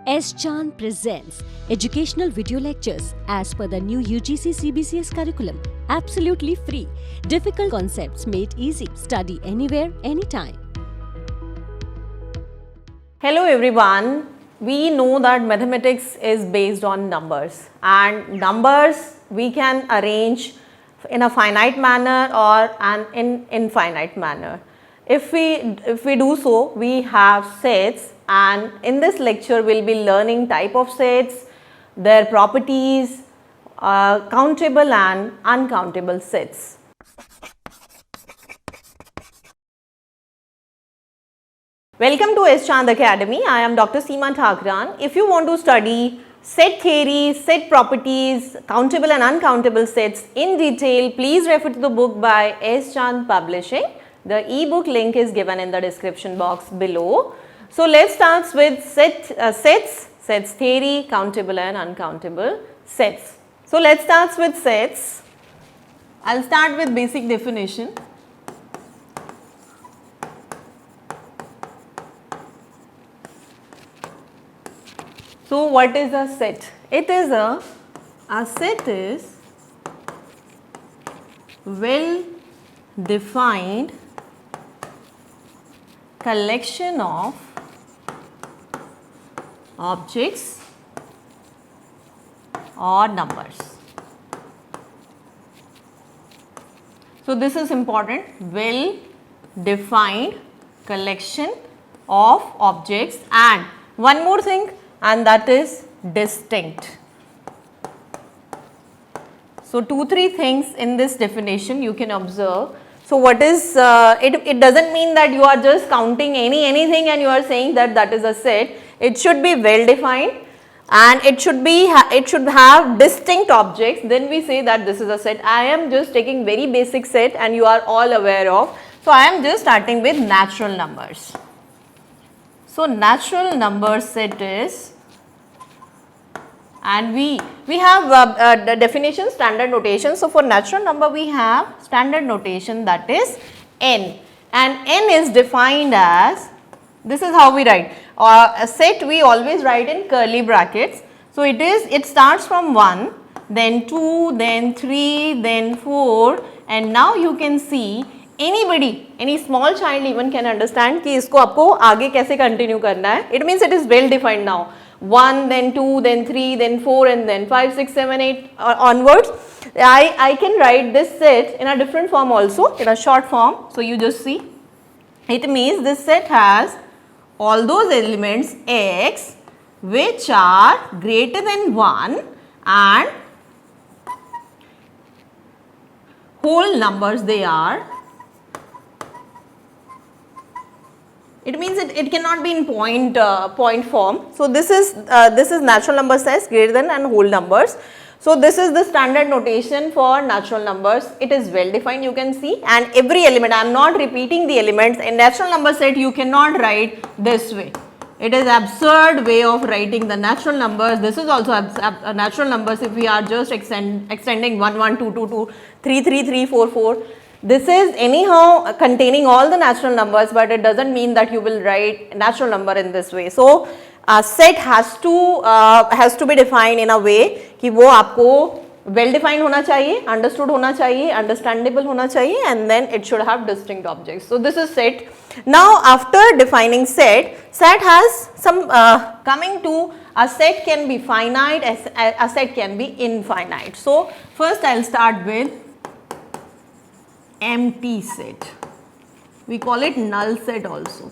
S. Chan presents educational video lectures as per the new UGC CBCS curriculum. Absolutely free. Difficult concepts made easy. Study anywhere, anytime. Hello everyone. We know that mathematics is based on numbers, and numbers we can arrange in a finite manner or an infinite manner. If we do so, we have sets, and in this lecture we'll be learning type of sets, their properties, countable and uncountable sets. Welcome to S. Chand Academy. I am Dr. Seema Thakran. If you want to study set theory, set properties, countable and uncountable sets in detail, please refer to the book by S. Chand Publishing. The e-book link is given in the description box below. So let's start with sets theory, countable and uncountable sets. So let's start with sets. I'll start with basic definition. So what is a set? It is a set is well defined collection of objects or numbers. So this is important, well defined collection of objects, and one more thing, and that is distinct. So 2-3 things in this definition you can observe. So what is it doesn't mean that you are just counting anything and you are saying that is a set. It should be well defined, and it should have distinct objects. Then we say that this is a set. I am just taking very basic set and you are all aware of. So I am just starting with natural numbers. So natural number set is, and we have the definition, standard notation. So for natural number we have standard notation, that is n, and n is defined as, this is how we write a set. We always write in curly brackets. So it starts from 1, then 2, then 3, then 4, and now you can see anybody, any small child even can understand कि इसको आपको आगे कैसे continue करना है. It means it is well defined now. 1, then 2, then 3, then 4, and then 5, 6, 7, 8 onwards. I can write this set in a different form also, in a short form. So you just see, it means this set has all those elements x which are greater than 1 and whole numbers they are. It means it cannot be in point form. So this is natural number sets, greater than and whole numbers. So this is the standard notation for natural numbers. It is well defined, you can see, and every element, I am not repeating the elements. In natural number set you cannot write this way. It is absurd way of writing the natural numbers. This is also natural numbers if we are just extending 1, 1, 2, 2, 2, 3, 3, 3, 4, 4. This is anyhow containing all the natural numbers, but it doesn't mean that you will write natural number in this way. So a set has to be defined in a way कि वो आपको well defined होना चाहिए, understood होना चाहिए, understandable होना चाहिए, and then it should have distinct objects. So this is set. Now after defining set has some coming to a set can be finite, a set can be infinite. So first I'll start with empty set. We call it null set also.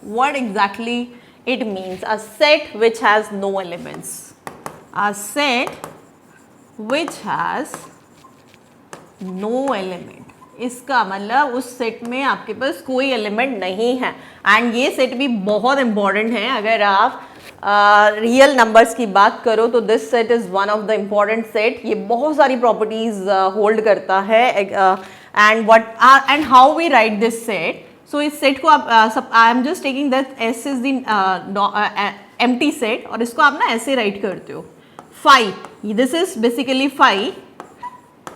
What exactly it means? A set which has no elements. A set which has no element. इसका मतलब उस set में आपके पास कोई element नहीं है, and ये set भी बहुत इंपॉर्टेंट है. अगर आप रियल नंबर्स की बात करो तो this set is one of the important set. ये बहुत सारी प्रॉपर्टीज होल्ड करता है, and how we write this set. So इस सेट को आप I am just taking that S is the empty set, और इसको आप ना ऐसे राइट करते हो. 5, दिस इज बेसिकली 5,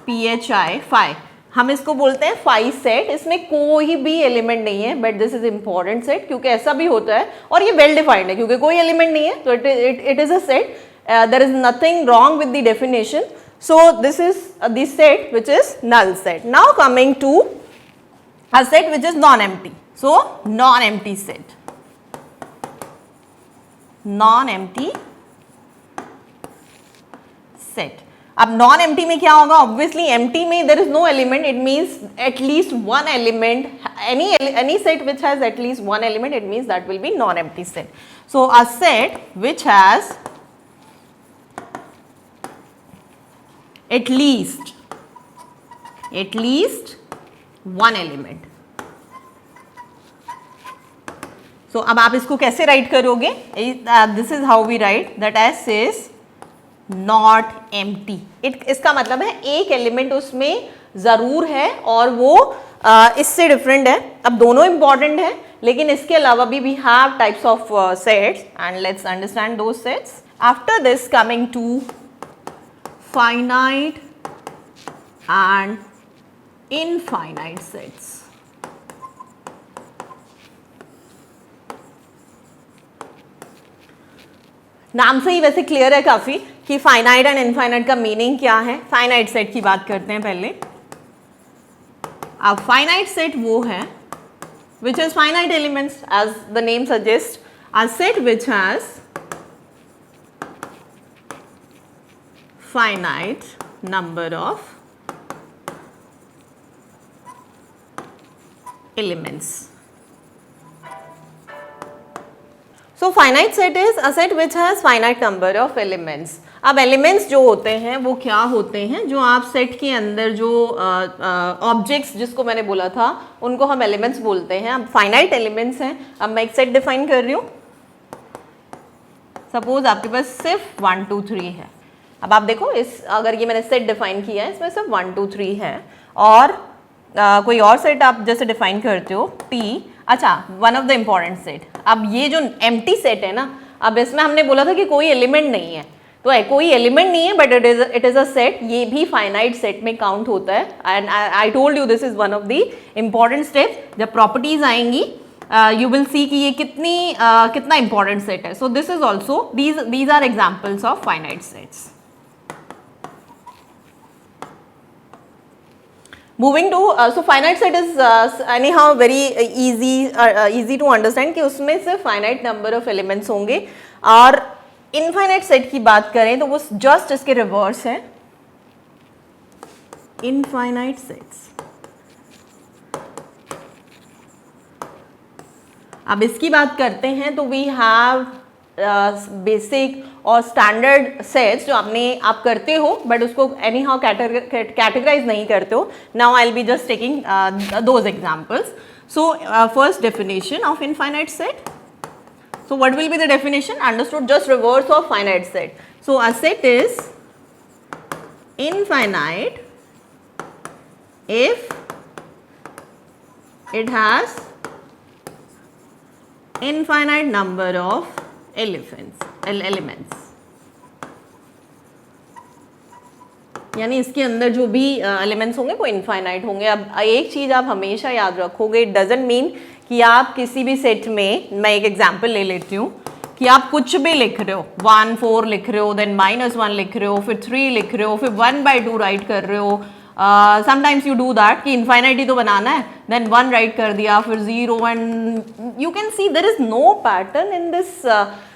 PHI 5. हम इसको बोलते हैं फाई सेट, इसमें कोई भी एलिमेंट नहीं है, but this is important set क्योंकि ऐसा भी होता है और ये वेल डिफाइंड है क्योंकि कोई एलिमेंट नहीं है, तो it is a set. There is nothing wrong with the definition. So this is the set which is null set. Now coming to a set which is non-empty. So non-empty set. Non-empty set. अब non empty में क्या होगा? Obviously empty में there is no element, it means at least one element. any set which has at least one element, it means that will be non-empty set. So a set which has at least one element. So अब आप इसको कैसे right करोगे? This is how we write that S is not empty. इसका मतलब है एक element उसमें जरूर है और वो इससे डिफरेंट है. अब दोनों इंपॉर्टेंट है, लेकिन इसके अलावा भी we have types of sets and let's understand those sets. After this coming to finite and infinite sets. नाम से ही वैसे क्लियर है काफी कि फाइनाइट एंड इनफाइनाइट का मीनिंग क्या है. फाइनाइट सेट की बात करते हैं पहले. अब फाइनाइट सेट वो है which is finite elements, as the name suggest, a set which has finite number of elements. So finite set is a set which has finite number of elements. अब elements जो होते हैं वो क्या होते हैं? जो आप सेट के अंदर जो ऑब्जेक्ट्स जिसको मैंने बोला था उनको हम एलिमेंट्स बोलते हैं. अब फाइनाइट एलिमेंट्स हैं. अब मैं एक सेट डिफाइन कर रही हूँ. सपोज आपके पास सिर्फ 1 2 3 है. अब आप देखो इस अगर ये मैंने सेट डिफाइन किया है, इसमें सिर्फ 1 2 3 है और कोई और सेट आप जैसे डिफाइन करते हो T. अच्छा, one of the important set. अब ये जो एम्प्टी सेट है ना, अब इसमें हमने बोला था कि कोई एलिमेंट नहीं है, तो है कोई एलिमेंट नहीं है but it is a set. ये भी फाइनाइट सेट में काउंट होता है. And I told you this is one of the important steps. जब प्रॉपर्टीज आएंगी यू विल सी कि ये कितना इंपॉर्टेंट सेट है. So this is also these are examples of finite sets. Moving to so finite set is anyhow very easy to understand कि उसमें सिर्फ finite number of elements होंगे. और infinite set की बात करें तो वो just इसके reverse है. Infinite sets. अब इसकी बात करते हैं तो we have बेसिक और स्टैंडर्ड सेट्स जो आप करते हो बट उसको एनी हाउ कैटेगराइज नहीं करते हो. Now I will be just taking those examples. So first definition of infinite set. So what will be the definition? Understood, just reverse of finite set. So a set is infinite if it has infinite number of elements. यानी इसके अंदर जो भी elements होंगे वो infinite होंगे. अब एक चीज आप हमेशा याद रखोगे, इट डजंट मीन कि आप किसी भी सेट में, मैं एक एग्जांपल ले लेती हूँ, कि आप कुछ भी लिख रहे हो, 1 4 लिख रहे हो, देन -1 लिख रहे हो, फिर 3 लिख रहे हो, फिर 1/2 राइट कर रहे हो. समटाइम्स यू डू दैट कि इनफाइनाइटी तो बनाना है, देन 1 राइट कर दिया, फिर 0, and you can see there is no pattern in this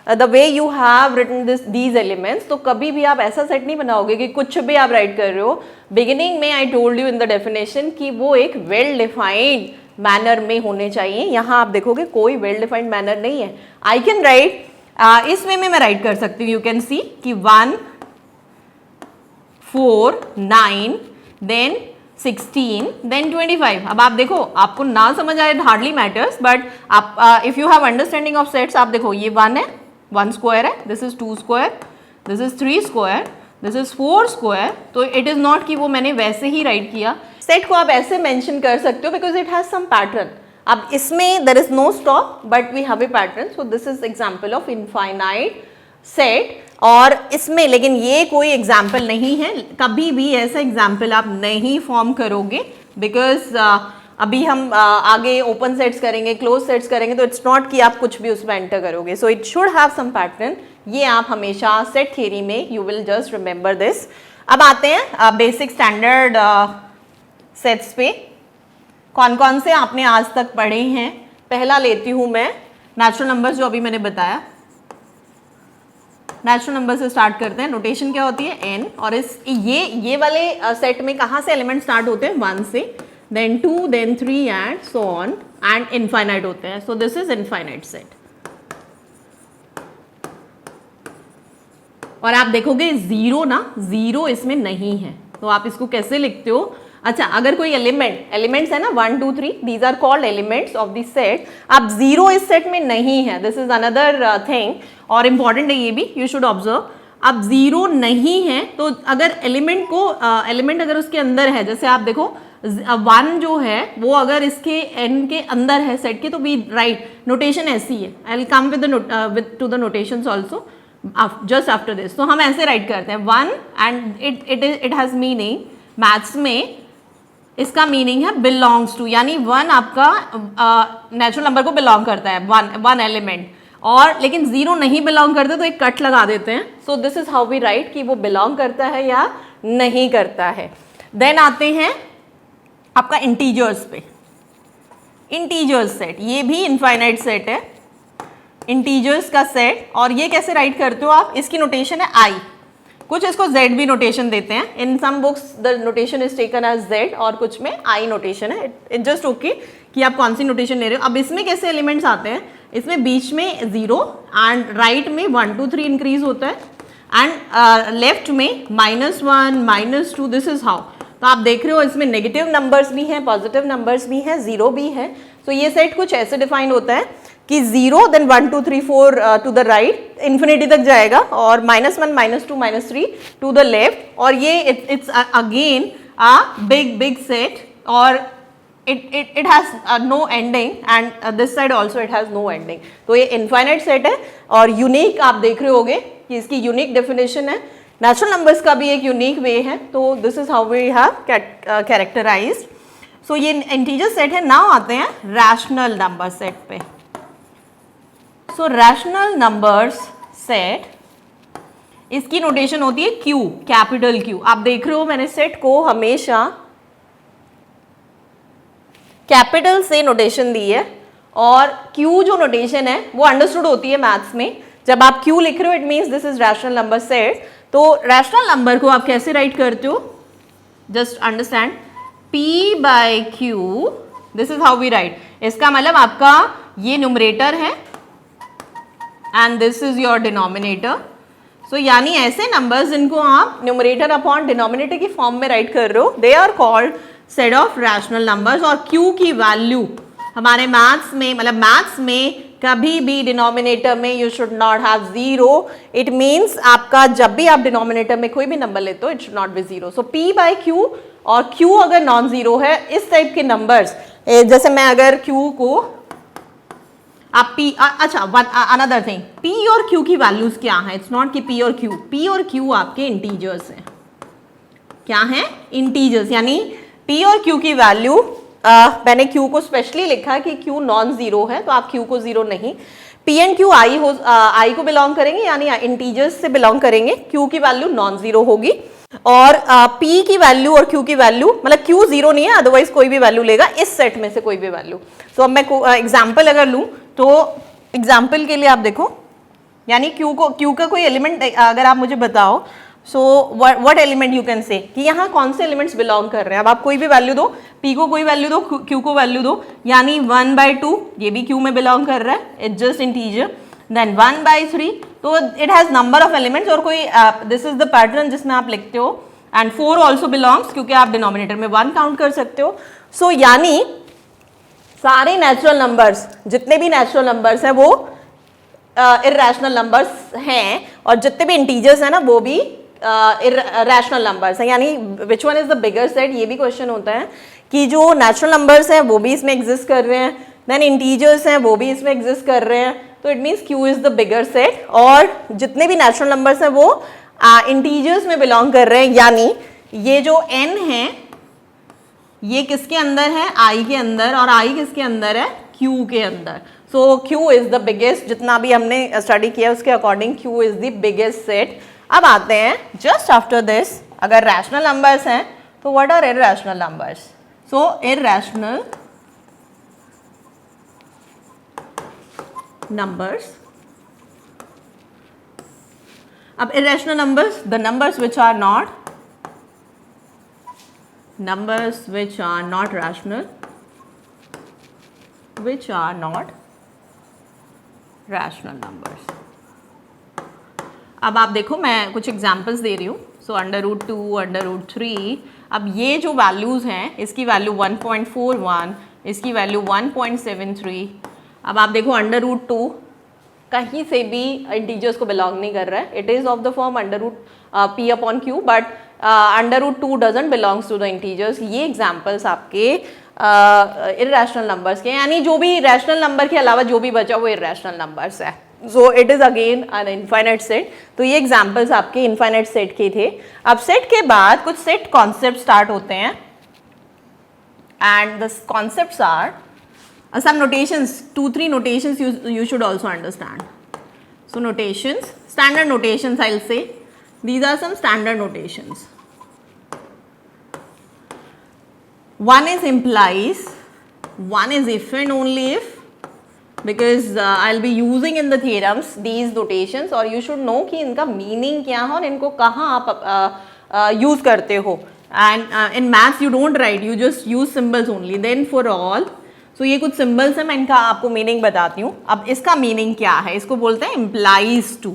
the way you have written these elements. तो कभी भी आप ऐसा सेट नहीं बनाओगे कि कुछ भी आप राइट कर रहे हो. बिगिनिंग में आई told you in the definition कि वो एक वेल डिफाइंड मैनर में होने चाहिए. यहाँ आप देखोगे कोई वेल डिफाइंड मैनर नहीं है. आई कैन राइट इस वे में मैं राइट कर सकती हूँ. यू कैन सी कि 1 4 9 देन 16 देन 25. अब आप देखो, आपको ना समझ आए हार्डली मैटर्स, बट आप if you have understanding of sets, आप देखो ये 1 है, 1 स्क्वायर है, this is 2 square, this is 3 square, this is 4 square. तो इट इज नॉट कि वो मैंने वैसे ही राइट किया. सेट को आप ऐसे मेंशन कर सकते हो because it has some pattern. अब इसमें there is no stop but we have a pattern. So this is example of infinite set. और इसमें लेकिन ये कोई एग्जाम्पल नहीं है, कभी भी ऐसा एग्जाम्पल आप नहीं फॉर्म करोगे बिकॉज अभी हम आगे ओपन सेट्स करेंगे, क्लोज सेट्स करेंगे, तो इट्स नॉट कि आप कुछ भी उसमें एंटर करोगे. So it should have some pattern. ये आप हमेशा सेट थियरी में you will just remember this. अब आते हैं बेसिक स्टैंडर्ड सेट्स पे. कौन कौन से आपने आज तक पढ़े हैं. पहला लेती हूँ मैं नेचुरल नंबर्स, जो अभी मैंने बताया. नेचुरल नंबर से स्टार्ट करते हैं. नोटेशन क्या होती है, n. और इस ये वाले सेट में कहाँ से एलिमेंट स्टार्ट होते हैं, 1 से, then 2, then 3 and so on and infinite होते हैं. So this is infinite set. और आप देखोगे जीरो ना, जीरो इसमें नहीं है. तो आप इसको कैसे लिखते हो. अच्छा, अगर कोई एलिमेंट्स है ना 1 2 3, these are called elements of the set. अब जीरो इस सेट में नहीं है. दिस इज अनदर थिंग और इम्पॉर्टेंट है ये भी, यू शुड ऑब्जर्व. अब जीरो नहीं है तो अगर एलिमेंट अगर उसके अंदर है, जैसे आप देखो 1 जो है वो अगर इसके n के अंदर है सेट के, तो वी राइट नोटेशन ऐसी है. I will come with two the notations also just after this. तो हम ऐसे राइट करते हैं 1 and it has meaning. Maths में इसका मीनिंग है बिलोंग्स टू, यानी 1 आपका नेचुरल नंबर को बिलोंग करता है, वन एलिमेंट. और लेकिन जीरो नहीं बिलोंग करते तो एक कट लगा देते हैं. So this is how we write कि वो बिलोंग करता है या नहीं करता है. देन आते हैं आपका इंटीजर्स पे. इंटीजर्स सेट, ये भी इनफाइनाइट सेट है. इंटीजर्स का सेट. और ये कैसे राइट करते हो आप, इसकी नोटेशन है आई. कुछ इसको z भी नोटेशन देते हैं. In some books the notation is taken as z और कुछ में आई नोटेशन है. इट जस्ट ओके कि आप कौन सी नोटेशन ले रहे हो. अब इसमें कैसे एलिमेंट्स आते हैं, इसमें बीच में 0 एंड राइट में 1 2 3 इंक्रीज होता है एंड लेफ्ट में -1 -2. This is how. तो आप देख रहे हो इसमें नेगेटिव नंबर्स भी हैं, पॉजिटिव नंबर्स भी हैं, जीरो भी है. तो ये सेट कुछ ऐसे डिफाइन होता है कि 0 then 1 2 3 4 to the right infinity तक जाएगा और -1 -2 -3 टू द लेफ्ट. और ये it's again a big set और it has no ending and this side also it has no ending. तो ये इनफाइनाइट सेट है और यूनिक आप देख रहे होगे कि इसकी यूनिक डेफिनेशन है. नेचुरल नंबर्स का भी एक यूनिक वे है. तो this is how we have characterized. So ये इंटीजर सेट है. नाउ आते हैं रैशनल नंबर सेट पे. सो रैशनल नंबर्स सेट, इसकी नोटेशन होती है Q, कैपिटल Q. आप देख रहे हो मैंने सेट को हमेशा कैपिटल से नोटेशन दी है और Q जो नोटेशन है वो अंडरस्टूड होती है मैथ्स में. जब आप Q लिख रहे हो it means this is rational number set. तो रैशनल नंबर को आप कैसे राइट करते हो, just understand P by Q. This is how we write. इसका मतलब आपका ये न्यूमरेटर है and this is your denominator. So यानी ऐसे नंबर्स जिनको आप न्यूमरेटर अपॉन डिनोमिनेटर की फॉर्म में राइट कर रहे हो, they are called set of rational numbers. और Q की वैल्यू हमारे मैथ्स में, मतलब मैथ्स में कभी भी डिनोमिनेटर में you should not have zero. It means आपका जब भी आप डिनोमिनेटर में कोई भी नंबर लेते हो it should not be zero. So P by Q और Q अगर नॉन जीरो है, इस टाइप के नंबर्स, जैसे मैं अगर Q को आप P, अच्छा अनदर थिंग, P और Q की वैल्यूज क्या है. इट्स नॉट कि P और Q. P और Q आपके इंटीजर्स हैं. क्या है, इंटीजर्स. यानी P और Q की वैल्यू, मैंने Q को स्पेशली लिखा कि Q नॉन जीरो है तो आप Q को जीरो नहीं. P एंड Q I को बिलोंग करेंगे यानी इंटीजर्स से बिलोंग करेंगे. Q की वैल्यू नॉन जीरो होगी और P की वैल्यू और Q की वैल्यू, मतलब Q जीरो नहीं है, अदरवाइज कोई भी वैल्यू लेगा इस सेट में से कोई भी वैल्यू. तो अब मैं एग्जाम्पल अगर लूँ तो एग्जाम्पल के लिए आप देखो, यानी Q का कोई एलिमेंट अगर आप मुझे बताओ, so what element you can say कि यहाँ कौन से एलिमेंट्स बिलोंग कर रहे हैं. अब आप कोई भी वैल्यू दो, P को कोई वैल्यू दो, Q को वैल्यू दो, यानी 1/2 ये भी Q में बिलोंग कर रहा है, इट्स जस्ट इंटीजर. देन 1/3, तो it has number of elements. और कोई दिस इज द पैटर्न जिसमें आप लिखते हो. एंड 4 ऑल्सो बिलोंग्स, क्योंकि आप डिनोमिनेटर में 1 काउंट कर सकते हो. सो यानी सारे नेचुरल नंबर्स, जितने भी नेचुरल नंबर्स हैं वो इर्रेशनल नंबर्स हैं और जितने भी इंटीजर्स हैं ना वो भी रैशनल नंबर्स हैं. यानी which one is the bigger set, ये भी क्वेश्चन होता है कि जो नेचुरल नंबर्स हैं वो भी इसमें एग्जिस्ट कर रहे हैं, देन इंटीजर्स हैं वो भी इसमें एग्जिस्ट कर रहे हैं. तो it means Q is the bigger set और जितने भी नेचुरल नंबर्स हैं वो इंटीजर्स में बिलोंग कर रहे हैं. यानी ये जो n है ये किसके अंदर है, आई के अंदर, और आई किसके अंदर है, क्यू के अंदर. So Q is the biggest, जितना भी हमने स्टडी किया उसके according Q is the biggest set. अब आते हैं जस्ट आफ्टर दिस, अगर रैशनल नंबर्स हैं तो what are irrational numbers. So irrational numbers, अब irrational numbers, the numbers which are not rational, which are not rational numbers. अब आप देखो मैं कुछ एग्जांपल्स दे रही हूँ. सो √2, √3, अब ये जो वैल्यूज़ हैं इसकी वैल्यू 1.41, इसकी वैल्यू 1.73. अब आप देखो √2 कहीं से भी इंटीजर्स को बिलोंग नहीं कर रहा है. It is of the form p upon q, but √2 doesn't belongs to the integers. ये एग्जांपल्स आपके इरैशनल नंबर्स के, यानी जो भी रैशनल नंबर के अलावा जो भी बचा वो इरैशनल नंबर्स है. So it is again an infinite set. तो ये एग्जांपल्स आपके इनफाइनाइट सेट के थे. अब सेट के बाद कुछ सेट कॉन्सेप्ट स्टार्ट होते हैं, and the concepts are some notations, 2-3 notations you should also understand. So notations, standard notations I'll say. These are some standard notations. One is implies, one is if and only if, because I'll be using in the theorems these notations, और you should know कि इनका meaning क्या है और इनको कहाँ आप use करते हो. And in maths you don't write, you just use symbols only. Then for all, तो ये कुछ सिंबल्स हैं, मैं इनका आपको मीनिंग बताती हूँ. अब इसका मीनिंग क्या है, इसको बोलते हैं इम्प्लाइज टू.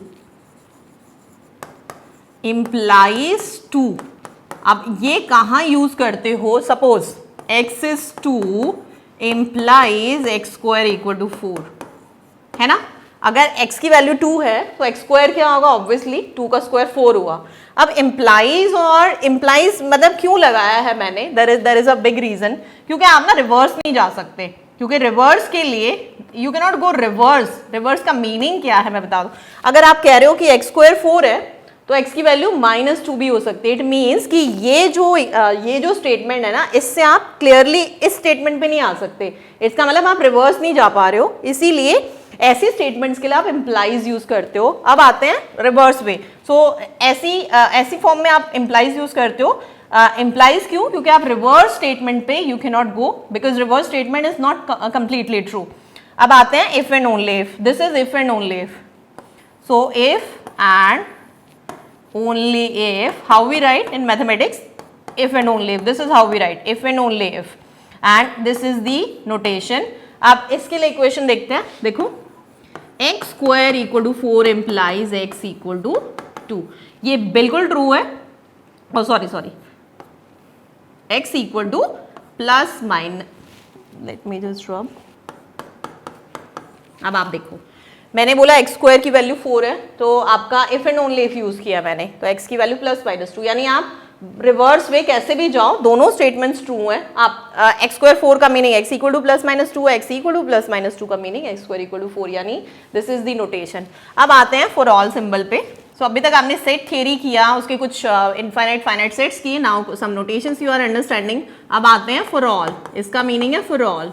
इम्प्लाइज टू, अब ये कहाँ यूज करते हो, suppose x is 2 implies x² = 4, है ना. अगर x की वैल्यू 2 है तो x² क्या होगा, ऑब्वियसली 2 का स्क्वायर 4 हुआ. अब इम्प्लाइज और इम्प्लाइज मतलब क्यों लगाया है मैंने, there is a big reason, क्योंकि आप ना रिवर्स नहीं जा सकते, क्योंकि रिवर्स के लिए you can not go reverse. Reverse का मीनिंग क्या है मैं बता दूं. अगर आप कह रहे हो कि x² 4 है तो x की वैल्यू -2 भी हो सकती है. इट मीन्स कि ये जो स्टेटमेंट है ना, इससे आप क्लियरली इस स्टेटमेंट पे नहीं आ सकते. इसका मतलब आप रिवर्स नहीं जा पा रहे हो, इसीलिए ऐसी स्टेटमेंट्स के लिए आप इम्प्लाइज यूज करते हो. अब आते हैं रिवर्स वे. सो ऐसी फॉर्म में आप इम्प्लाइज यूज करते हो. इम्प्लाइज क्यों, क्योंकि आप रिवर्स स्टेटमेंट पे you can not go, because reverse statement is not completely true. अब आते हैं if and only if. This is if and only if. So if and only if, how we write in mathematics, if and only if. This is how we write, if and only if, and this is the notation. अब इसके लिए equation देखते हैं. देखो x² = 4 implies x = 2. ये बिल्कुल true है. oh sorry x = plus minus, let me just drop. अब आप देखो मैंने बोला x² की वैल्यू 4 है, तो आपका if and only if use किया मैंने, तो x की वैल्यू +-2, यानी आप रिवर्स वे कैसे भी जाओ दोनों स्टेटमेंट्स ट्रू हैं. आप x² 4 का मीनिंग x = +-2, x = +-2 का मीनिंग x² = 4, यानी दिस इज द नोटेशन. अब आते हैं फॉर ऑल सिंबल पे. सो अभी तक आपने सेट थ्योरी किया, उसके कुछ इनफाइनाइट फाइनाइट सेट्स किए. Now some notations you are understanding. अब आते हैं फॉर ऑल. इसका मीनिंग है फॉर ऑल,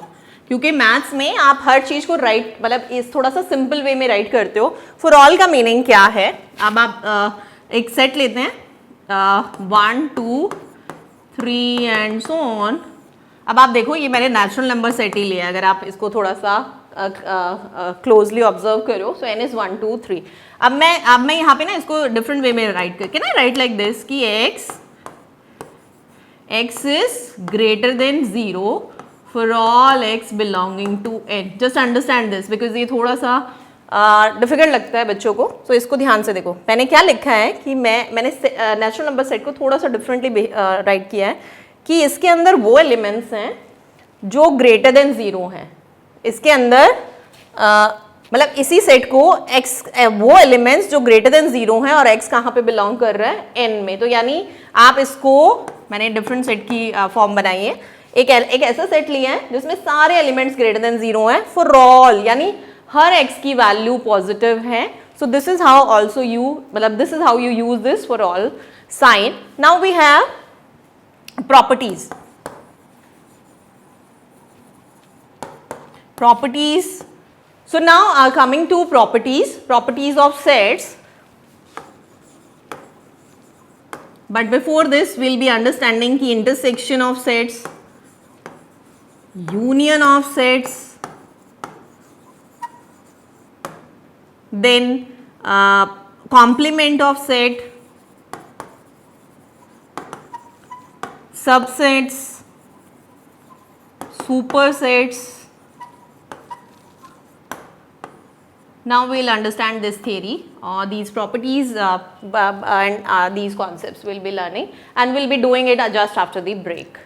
क्योंकि मैथ्स में आप हर चीज़ को राइट मतलब इस थोड़ा सा सिंपल वे में राइट करते हो. फॉर ऑल का मीनिंग क्या है. अब आप एक सेट लेते हैं 1 2 3 एंड सो ऑन. अब आप देखो ये मैंने नेचुरल नंबर सेट ही लिया है. अगर आप इसको थोड़ा सा क्लोजली ऑब्जर्व करो, सो n इज 1 2 3. अब मैं यहाँ पे ना इसको डिफरेंट वे में राइट करके ना राइट लाइक दिस कि x is greater than 0 for all x belonging to n. just understand this because ये थोड़ा सा डिफिकल्ट लगता है बच्चों को. तो इसको ध्यान से देखो. मैंने क्या लिखा है कि मैंने नेचुरल नंबर सेट को थोड़ा सा डिफरेंटली राइट किया है कि इसके अंदर वो एलिमेंट्स हैं जो ग्रेटर देन 0 हैं. इसके अंदर मतलब इसी सेट को x वो एलिमेंट्स जो ग्रेटर देन 0 हैं और x कहाँ पे बिलोंग कर रहा है n में. तो यानी आप इसको मैंने डिफरेंट सेट की फॉर्म बनाई है. एक ऐसा सेट लिया है जिसमें सारे एलिमेंट्स ग्रेटर देन 0 हैं फॉर ऑल, यानी हर x की वैल्यू पॉजिटिव है. So this is how also you मतलब this is how you use this for all sign. Now we have properties. properties. So now coming to properties of sets. But before this, we'll be understanding the intersection of sets, union of sets, then complement of set, subsets, supersets. Now we'll understand this theory, these properties and these concepts we'll be learning, and we'll be doing it just after the break.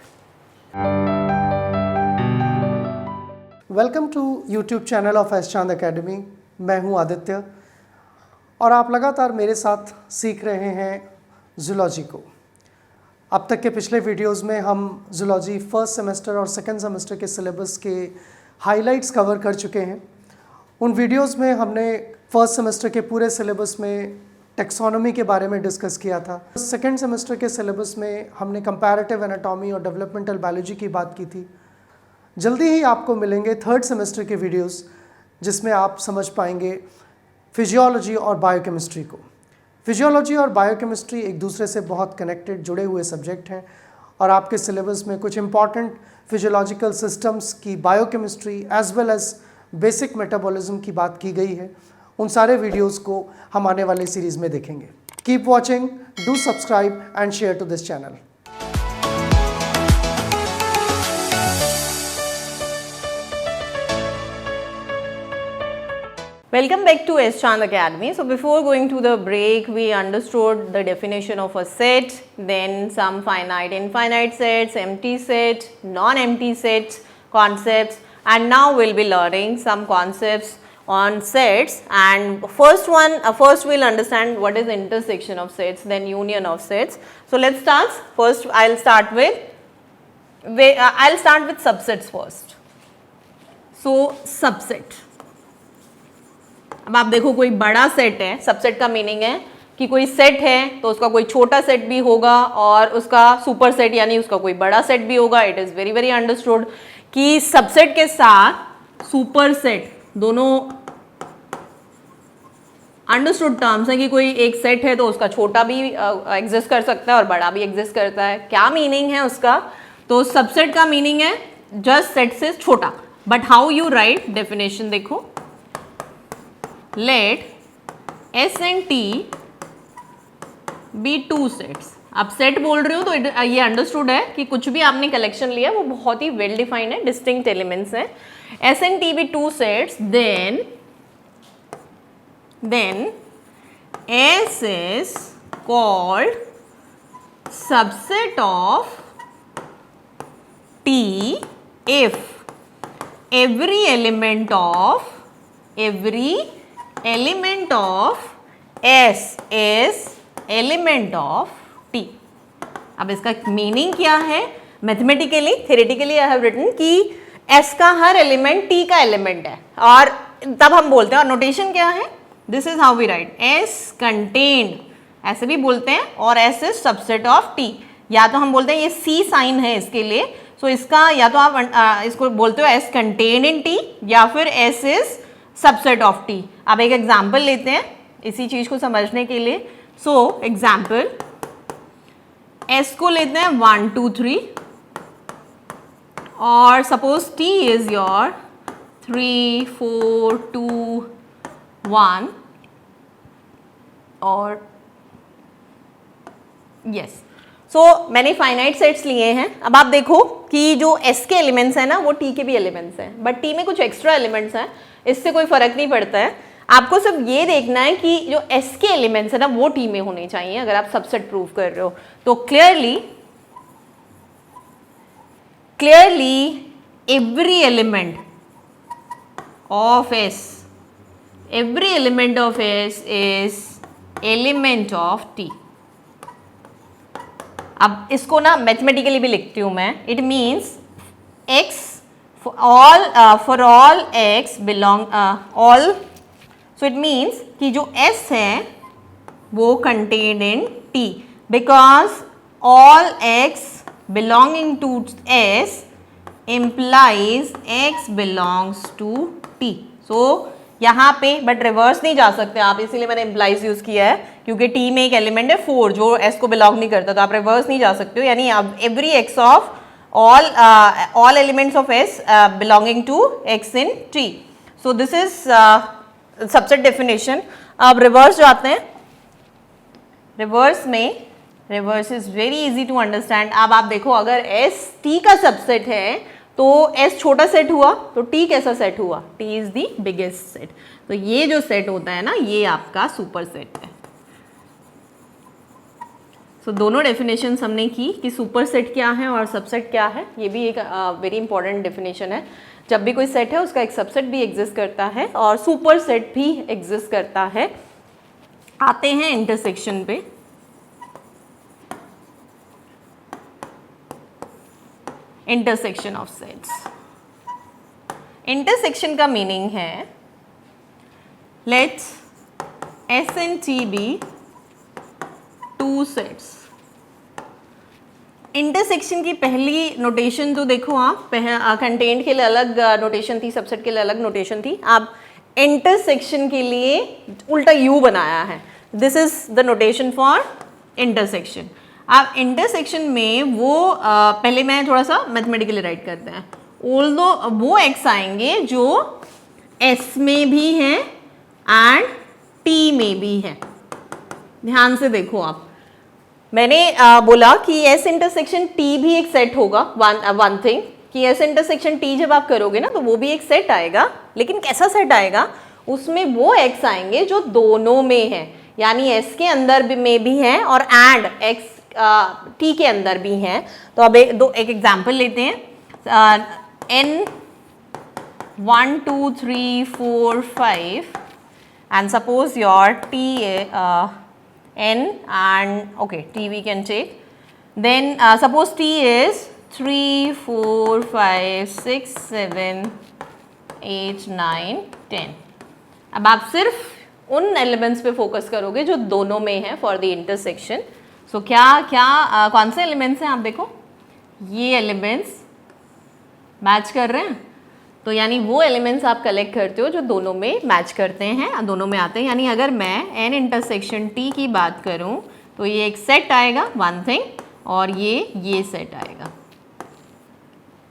Welcome to YouTube channel of S Chand academy. मैं हूं आदित्य और आप लगातार मेरे साथ सीख रहे हैं जूलॉजी को। अब तक के पिछले वीडियोस में हम जूलॉजी फर्स्ट सेमेस्टर और सेकंड सेमेस्टर के सिलेबस के हाइलाइट्स कवर कर चुके हैं। उन वीडियोस में हमने फर्स्ट सेमेस्टर के पूरे सिलेबस में टेक्सोनॉमी के बारे में डिस्कस किया था। सेकंड सेमेस्टर के सिलेबस में हमने कंपैरेटिव एनाटॉमी और डेवलपमेंटल बायोलॉजी की बात की थी। जल्दी ही आपको मिलेंगे थर्ड सेमेस्टर के वीडियोस जिसमें आप समझ पाएंगे फिजियोलॉजी और बायोकेमिस्ट्री को। फिजियोलॉजी और बायोकेमिस्ट्री एक दूसरे से बहुत कनेक्टेड जुड़े हुए सब्जेक्ट हैं और आपके सिलेबस में कुछ इंपॉर्टेंट फिजियोलॉजिकल सिस्टम्स की biochemistry as well as basic metabolism की बात की गई है। उन सारे वीडियोस को हम आने वाले सीरीज़ में देखेंगे। Keep watching, do subscribe and share to this channel. Welcome back to S Chand Academy. So before going to the break, we understood the definition of a set, then some finite, infinite sets, empty set, non-empty sets concepts, and now we'll be learning some concepts on sets. And first we'll understand what is intersection of sets, then union of sets. So let's start. First, I'll start with subsets first. So subset. अब आप देखो कोई बड़ा set है, subset का meaning है कि कोई सेट है तो उसका कोई छोटा सेट भी होगा और उसका सुपर सेट यानी उसका कोई बड़ा सेट भी होगा। It is very very understood कि सबसेट के साथ सुपर सेट दोनों अंडरस्टूड टर्म्स हैं कि कोई एक सेट है तो उसका छोटा भी एग्जिस्ट कर सकता है और बड़ा भी एग्जिस्ट करता है। क्या मीनिंग है उसका? तो सबसेट का मीनिंग है जस्ट सेट से छोटा। But how you right definition देखो, let S and T be two sets। आप सेट बोल रहे हो तो ये अंडरस्टूड है कि कुछ भी आपने कलेक्शन लिया वो बहुत ही वेल डिफाइंड है, डिस्टिंक्ट एलिमेंट्स हैं। S and T be two sets, then S is called subset of T if every element of S is element of T। अब इसका मीनिंग क्या है? Mathematically theoretically I have written कि S का हर element T का element है और तब हम बोलते हैं, और नोटेशन क्या है? This is how we write S contained, ऐसे भी बोलते हैं, और S इज सबसेट ऑफ T। या तो हम बोलते हैं ये C साइन है इसके लिए, सो इसका या तो आप इसको बोलते हो S कंटेन्ड इन T या फिर S इज सबसेट ऑफ T। अब एक एग्जाम्पल लेते हैं इसी चीज को समझने के लिए। सो एग्जाम्पल S को लेते हैं 1 2 3 और सपोज T इज योर 3 4 2 1 और यस। सो मैंने फाइनाइट सेट्स लिए हैं। अब आप देखो कि जो S के एलिमेंट्स हैं ना वो T के भी एलिमेंट्स हैं, बट T में कुछ एक्स्ट्रा एलिमेंट्स हैं, इससे कोई फर्क नहीं पड़ता है। आपको सिर्फ ये देखना है कि जो S के एलिमेंट्स है ना वो T में होने चाहिए अगर आप सबसेट प्रूव कर रहे हो। तो clearly every element of S is element of T। अब इसको ना मैथमेटिकली भी लिखती हूं मैं। It means X for all x belong all, so it means कि जो S है वो contained in T because all x belonging to S implies x belongs to t. So यहाँ पे बट रिवर्स नहीं जा सकते आप, इसीलिए मैंने implies यूज किया है, क्योंकि t में एक एलिमेंट है 4 जो s को बिलोंग नहीं करता, तो आप रिवर्स नहीं जा सकते हो, यानी आप every x of all elements of s belonging to x in t. So this is subset definition. अब रिवर्स जाते हैं. रिवर्स में reverse is very easy to understand. अब आप देखो, अगर s t का सबसेट है तो s छोटा सेट हुआ, तो t कैसा सेट हुआ? t is the biggest set. तो ये जो सेट होता है ना, ये आपका सुपर सेट है. सो दोनों डेफिनेशंस हमने की कि सुपर सेट क्या है और सबसेट क्या है. ये भी एक वेरी इंपॉर्टेंट डेफिनेशन है. जब भी कोई सेट है उसका एक सबसेट भी एग्जिस्ट करता है और सुपर सेट भी एग्जिस्ट करता है. आते हैं इंटरसेक्शन पे. Intersection of sets. इंटरसेक्शन का मीनिंग है, let's S and T be two sets. Intersection की पहली नोटेशन तो देखो आप, कंटेंट के लिए अलग नोटेशन थी, सबसेट के लिए अलग नोटेशन थी. आप इंटरसेक्शन के लिए उल्टा U बनाया है. This is the notation for intersection. आप इंटरसेक्शन में वो पहले मैं थोड़ा सा मैथमेटिकली राइट करते हैं. ऑल्दो वो x आएंगे जो S में भी हैं एंड T में भी है. ध्यान से देखो आप, मैंने बोला कि S इंटरसेक्शन T भी एक सेट होगा. वन थिंग कि S इंटरसेक्शन T जब आप करोगे ना, तो वो भी एक सेट आएगा. लेकिन कैसा सेट आएगा? उसमें वो x आएंगे जो दोनों में है, यानी S के अंदर में भी है और एंड x T के अंदर भी हैं. तो अब एक एग्जाम्पल लेते हैं. n 1 2 3 4 5 and suppose your T n and okay T we can take. Then suppose T is 3 4 5 6 7 8 9 10. अब आप सिर्फ उन एलिमेंट्स पे फोकस करोगे जो दोनों में है फॉर द इंटरसेक्शन. सो कौन से एलिमेंट्स हैं? आप देखो, ये एलिमेंट्स मैच कर रहे हैं, तो यानी वो एलिमेंट्स आप कलेक्ट करते हो जो दोनों में मैच करते हैं, दोनों में आते हैं. यानी अगर मैं n इंटरसेक्शन T की बात करूं तो ये एक सेट आएगा, वन थिंग, और ये सेट आएगा.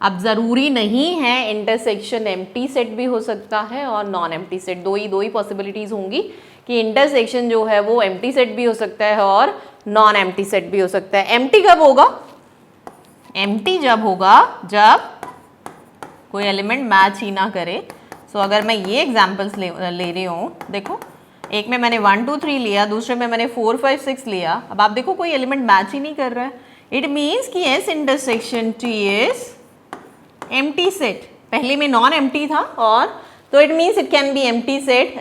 अब ज़रूरी नहीं है इंटरसेक्शन एम्प्टी सेट भी हो सकता है और नॉन एम्प्टी सेट. दो ही पॉसिबिलिटीज़ होंगी कि इंटरसेक्शन जो है वो एम्प्टी सेट भी हो सकता है और नॉन एम्प्टी सेट भी हो सकता है. एम्प्टी कब होगा? एम्प्टी जब होगा जब कोई एलिमेंट मैच ही ना करे. सो अगर मैं ये एग्जांपल्स ले रही हूँ, देखो, एक में मैंने 1 2 3 लिया, दूसरे में मैंने 4 5 6 लिया. अब आप देखो कोई एलिमेंट मैच ही नहीं कर रहा है. इट मीन्स कि S intersection T is empty set. पहले में नॉन एम्प्टी था, और तो it means it can be empty set.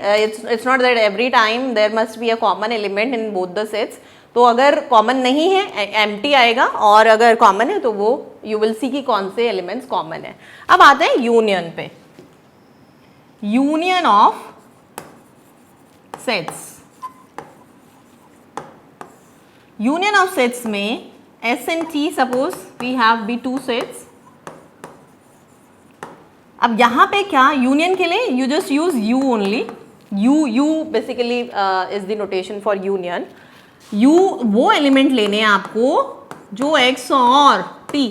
It's not that every time there must be a common element in both the sets. तो अगर common नहीं है, empty आएगा, और अगर कॉमन है तो वो यू विल सी कि कौन से एलिमेंट्स कॉमन है. अब आते हैं यूनियन पे. Union of sets. Union of sets में S and T suppose we have be two sets. अब यहाँ पे क्या, यूनियन के लिए you just use U only. U basically is the notation for union. U वो एलिमेंट लेने हैं आपको जो X और T.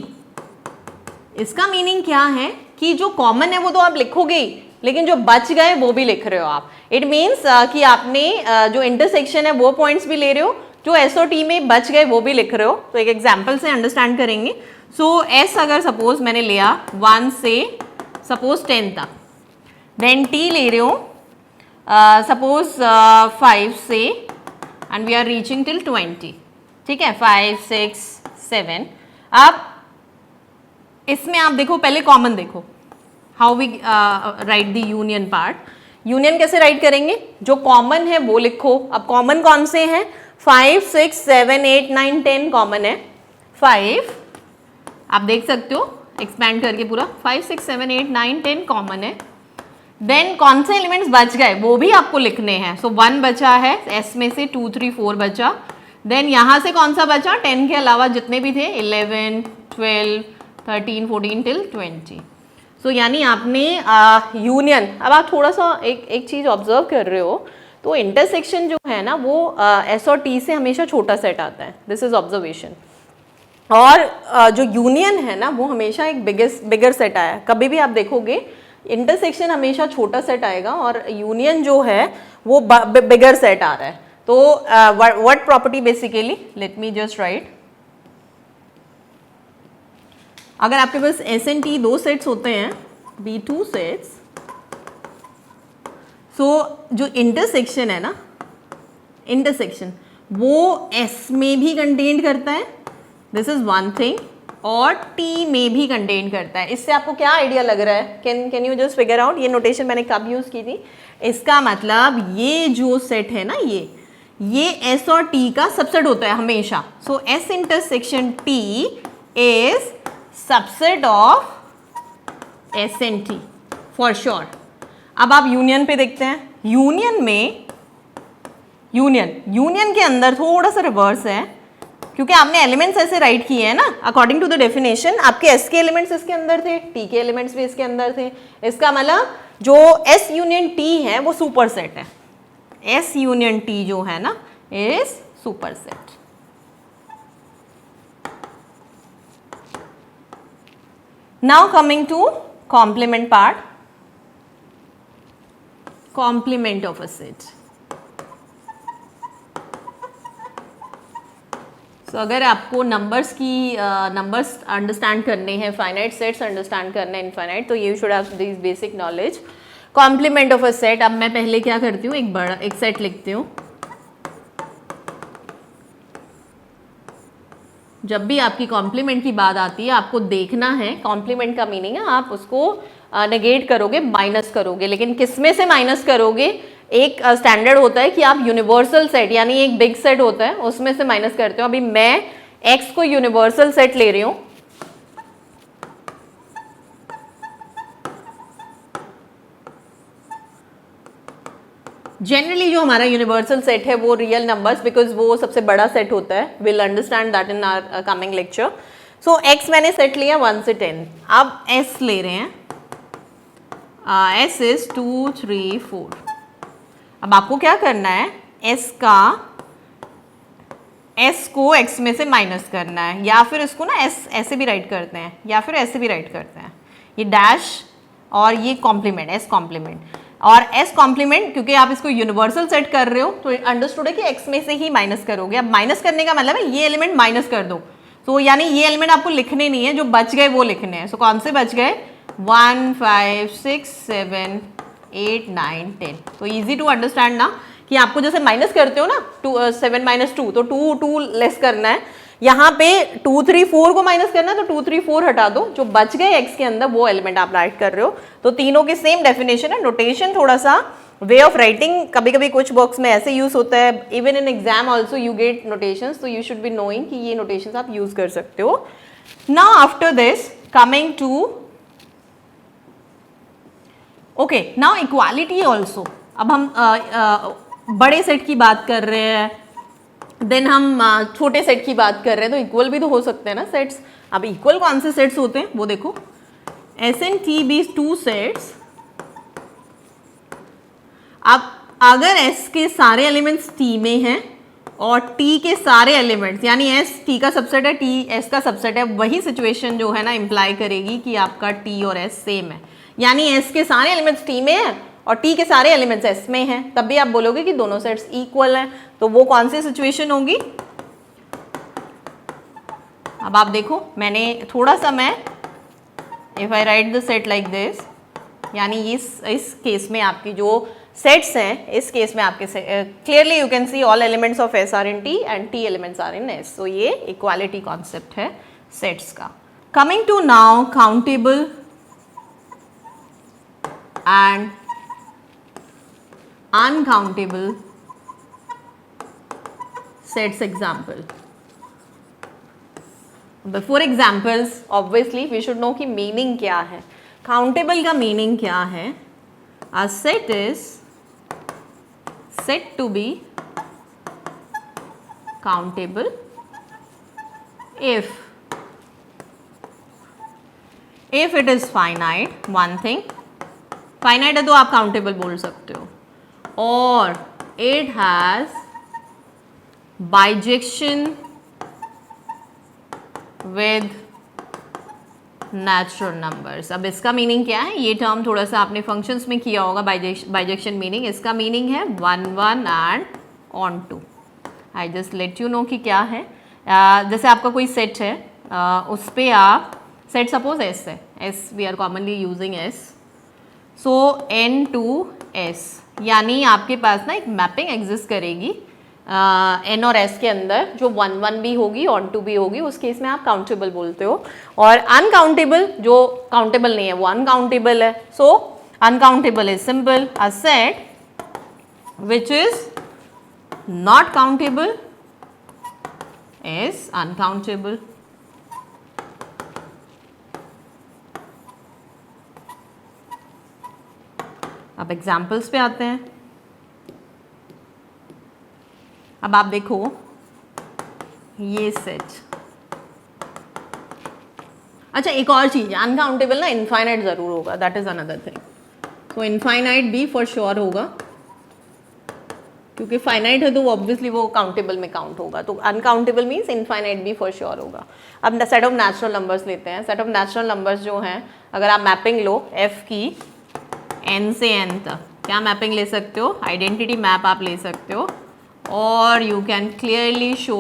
इसका मीनिंग क्या है कि जो कॉमन है वो तो आप लिखोगे ही, लेकिन जो बच गए वो भी लिख रहे हो आप. इट मीन्स कि आपने जो इंटरसेक्शन है वो पॉइंट्स भी ले रहे हो, जो S और T में बच गए वो भी लिख रहे हो. तो एक एग्जाम्पल से अंडरस्टैंड करेंगे. सो S अगर सपोज मैंने लिया 1 से सपोज 10 तक, देन T ले रहे हो सपोज 5 से, and we are reaching till 20. ठीक है, 5 6 7. अब इसमें आप देखो, पहले कॉमन देखो, how we write the union part. Union कैसे राइट करेंगे? जो कॉमन है वो लिखो. अब कॉमन कौन से हैं? 5 6 7 8 9 10 कॉमन है. 5 आप देख सकते हो एक्सपैंड करके पूरा, 5 6 7 8 9 10 कॉमन है. देन कौन से एलिमेंट्स बच गए वो भी आपको लिखने हैं. सो 1 बचा है S में से, 2 3 4 बचा. देन यहाँ से कौन सा बचा? 10 के अलावा जितने भी थे, 11 12 13, 14 till 20. सो यानी आपने यूनियन, अब आप थोड़ा सा एक चीज़ ऑब्जर्व कर रहे हो, तो इंटरसेक्शन जो है ना वो एस और टी से हमेशा छोटा सेट आता है, दिस इज ऑब्जर्वेशन। और जो यूनियन है ना वो हमेशा एक बिगर सेट आया है। कभी भी आप देखोगे इंटरसेक्शन हमेशा छोटा सेट आएगा और यूनियन जो है वो बिगर सेट आ रहा है। तो what property basically, let me just right, अगर आपके पास एस एंड टी दो सेट्स होते हैं, बी टू सेट्स, सो जो इंटरसेक्शन है ना, इंटरसेक्शन वो एस में भी कंटेन करता है, दिस इज वन थिंग, और टी में भी कंटेन करता है। इससे आपको क्या आइडिया लग रहा है? Can you just figure out? ये नोटेशन मैंने कब यूज की थी? इसका मतलब ये जो सेट है ना, ये एस और टी का सबसेट होता है हमेशा। So S intersection T is subset of S and T for sure. अब आप यूनियन पे देखते हैं, यूनियन में यूनियन के अंदर थोड़ा सा रिवर्स है, क्योंकि आपने एलिमेंट्स ऐसे राइट किए हैं ना अकॉर्डिंग टू द डेफिनेशन। आपके एस के एलिमेंट्स इसके अंदर थे, टी के एलिमेंट्स भी इसके अंदर थे। इसका मतलब जो एस यूनियन टी है वो सुपर सेट है। एस यूनियन टी जो है ना is super set. Now coming to complement part, complement of a set. So अगर आपको नंबर्स अंडरस्टैंड करने हैं, फाइनाइट सेट्स अंडरस्टैंड करने हैं इनफाइनाइट, तो you should have this basic knowledge. Complement of a set, अब मैं पहले क्या करती हूँ, एक सेट लिखती हूँ। जब भी आपकी कॉम्प्लीमेंट की बात आती है आपको देखना है, कॉम्प्लीमेंट का मीनिंग है आप उसको नेगेट करोगे, माइनस करोगे, लेकिन किस में से माइनस करोगे? एक स्टैंडर्ड होता है कि आप यूनिवर्सल सेट, यानी एक बिग सेट होता है उसमें से माइनस करते हो। अभी मैं x को यूनिवर्सल सेट ले रही हूँ, जनरली जो हमारा यूनिवर्सल सेट है वो रियल नंबर्स, बिकॉज वो सबसे बड़ा सेट होता है, will understand that in our coming lecture. So x मैंने सेट लिया 1 से 10, अब s ले रहे हैं, s इज 2 3 4। अब आपको क्या करना है, s को x में से माइनस करना है, या फिर इसको ना s ऐसे भी राइट करते हैं या फिर ऐसे भी राइट करते हैं, ये डैश और ये कॉम्प्लीमेंट, s कॉम्प्लीमेंट और s कॉम्प्लीमेंट, क्योंकि आप इसको यूनिवर्सल सेट कर रहे हो तो अंडरस्टूड है कि x में से ही माइनस करोगे। अब माइनस करने का मतलब है ये एलिमेंट माइनस कर दो, तो यानी ये एलिमेंट आपको लिखने नहीं है, जो बच गए वो लिखने हैं। सो कौन से बच गए? 1 5 6 7 8 9 10। तो इजी टू अंडरस्टैंड ना, कि आपको जैसे माइनस करते हो ना 7 - 2, तो 2 लेस करना है, यहाँ पे 2 3 4 को माइनस करना है, तो 2 3 4 हटा दो, जो बच गए x के अंदर वो एलिमेंट आप राइट कर रहे हो। तो तीनों की सेम डेफिनेशन है। नोटेशन थोड़ा सा, वे ऑफ राइटिंग कभी कभी कुछ बॉक्स में ऐसे यूज होता है, even in exam also you get notations, तो यू शुड बी नोइंग कि ये नोटेशंस आप यूज कर सकते हो। Now after this coming to okay, now equality also. अब हम बड़े सेट की बात कर रहे हैं, देन हम छोटे सेट की बात कर रहे हैं, तो इक्वल भी तो हो सकते हैं ना सेट्स। अब इक्वल कौन से सेट्स होते हैं वो देखो, एस एंड टी बी 2 सेट्स। अब अगर s के सारे एलिमेंट्स t में हैं और t के सारे एलिमेंट्स, यानी s t का सबसेट है, t s का सबसेट है, वही सिचुएशन जो है ना इंप्लाई करेगी कि आपका t और s सेम है, यानी s के सारे एलिमेंट्स t में है और t के सारे एलिमेंट्स s में हैं, तब भी आप बोलोगे कि दोनों सेट्स इक्वल हैं। तो वो कौन सी सिचुएशन होगी? अब आप देखो, मैंने थोड़ा सा मैं if I right the set like this, यानी इस केस में आपकी जो सेट्स हैं, इस केस में आपके clearly you can see all elements of s are in t and t elements are in s। तो ये इक्वालिटी कॉन्सेप्ट है सेट्स का। Coming to now countable and uncountable sets example. Before examples, obviously we should know कि meaning क्या है। countable का meaning क्या है? A set is said to be countable if if it is finite, one thing, finite है तो आप countable बोल सकते हो, और it has bijection with natural numbers. अब इसका मीनिंग क्या है, ये टर्म थोड़ा सा आपने फंक्शंस में किया होगा, बाइजेक्शन मीनिंग। इसका मीनिंग है 1 1 and onto. I just let you know कि क्या है। जैसे आपका कोई सेट है, उस पर आप, सेट सपोज एस है, S we are commonly using S, so N to S, यानी आपके पास ना एक मैपिंग एग्जिस्ट करेगी एन और एस के अंदर, जो 1 1 भी होगी, ऑन टू भी होगी, उस केस में आप काउंटेबल बोलते हो। और अनकाउंटेबल, जो काउंटेबल नहीं है वो अनकाउंटेबल है। So uncountable is simple, a set which is not countable is uncountable. अब एग्जाम्पल्स पे आते हैं। अब आप देखो ये सेट, अच्छा एक और चीज, अनकाउंटेबल ना इनफाइनाइट जरूर होगा, दैट इज अनदर थिंग। तो इनफाइनाइट भी फॉर श्योर होगा, क्योंकि फाइनाइट है तो ऑब्वियसली वो काउंटेबल में काउंट होगा, तो अनकाउंटेबल मीन्स इनफाइनाइट भी फॉर श्योर होगा। अब सेट ऑफ नेचुरल नंबर्स लेते हैं। सेट ऑफ नेचुरल नंबर्स जो हैं, अगर आप मैपिंग लो एफ की एन से एन तक, क्या मैपिंग ले सकते हो, आइडेंटिटी मैप आप ले सकते हो, और यू कैन क्लियरली शो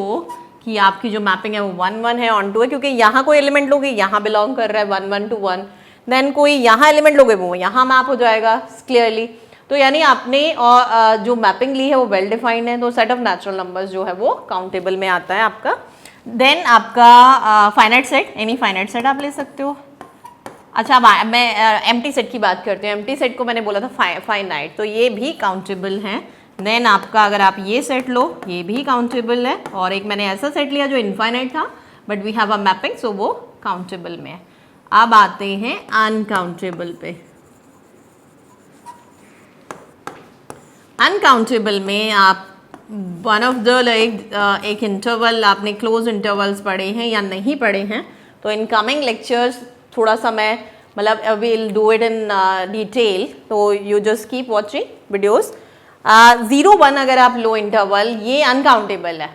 कि आपकी जो मैपिंग है वो 1 1 है, ऑन टू है, क्योंकि यहाँ कोई एलिमेंट लोगे यहाँ बिलोंग कर रहा है 1 1 to 1, देन कोई यहाँ एलिमेंट लोगे वो यहाँ मैप हो जाएगा क्लियरली। तो यानी आपने जो मैपिंग ली है वो वेल डिफाइंड है, तो सेट ऑफ नेचुरल नंबर्स जो है वो काउंटेबल में आता है आपका। देन आपका finite set, any finite set आप ले सकते हो। अच्छा अब मैं एम्प्टी सेट की बात करती हूँ। एम्प्टी सेट को मैंने बोला था फाइनाइट, तो ये भी काउंटेबल है। देन आपका अगर आप ये सेट लो, ये भी काउंटेबल है, और एक मैंने ऐसा सेट लिया जो इनफाइनाइट था but we have a mapping, so वो काउंटेबल में है। अब आते हैं अनकाउंटेबल पे। अनकाउंटेबल में आप वन ऑफ द एक इंटरवल, आपने क्लोज इंटरवल्स पढ़े हैं या नहीं पढ़े हैं, तो इन कमिंग लेक्चर्स थोड़ा सा मैं मतलब will do it in detail, तो you just keep watching videos. 0 1 अगर आप लो इंटरवल, ये अनकाउंटेबल है,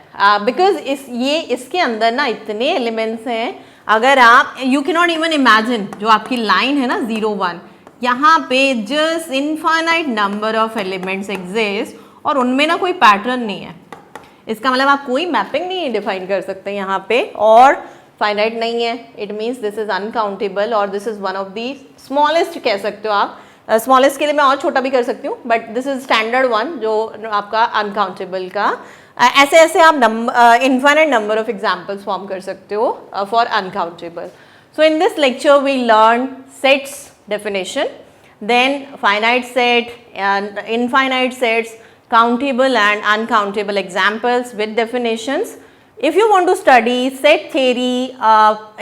बिकॉज इसके अंदर ना इतने एलिमेंट्स हैं, अगर आप you can not even imagine, जो आपकी लाइन है ना 0 1, यहाँ पे just infinite number of elements exist, और उनमें ना कोई पैटर्न नहीं है। इसका मतलब आप कोई मैपिंग नहीं डिफाइन कर सकते यहाँ पे, और फाइनाइट नहीं है, it means this is uncountable, और this is one of the smallest कह सकते हो आप। स्मॉलेस्ट के लिए मैं और छोटा भी कर सकती हूँ, but this is standard one जो आपका अनकाउंटेबल का। ऐसे ऐसे आप infinite number of examples form कर सकते हो for uncountable. So in this lecture we learn sets definition, then finite set and infinite sets, countable and uncountable examples with definitions. If you want to study set theory,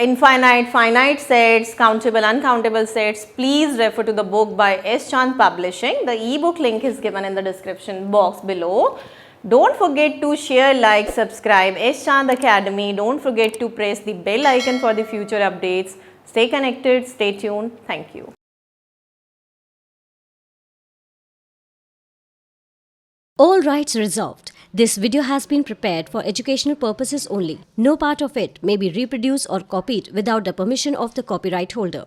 infinite, finite sets, countable, uncountable sets, please refer to the book by S. Chand Publishing. The ebook link is given in the description box below. Don't forget to share, like, subscribe S. Chand Academy. Don't forget to press the bell icon for the future updates. Stay connected, stay tuned. Thank you. All rights reserved. This video has been prepared for educational purposes only. No part of it may be reproduced or copied without the permission of the copyright holder.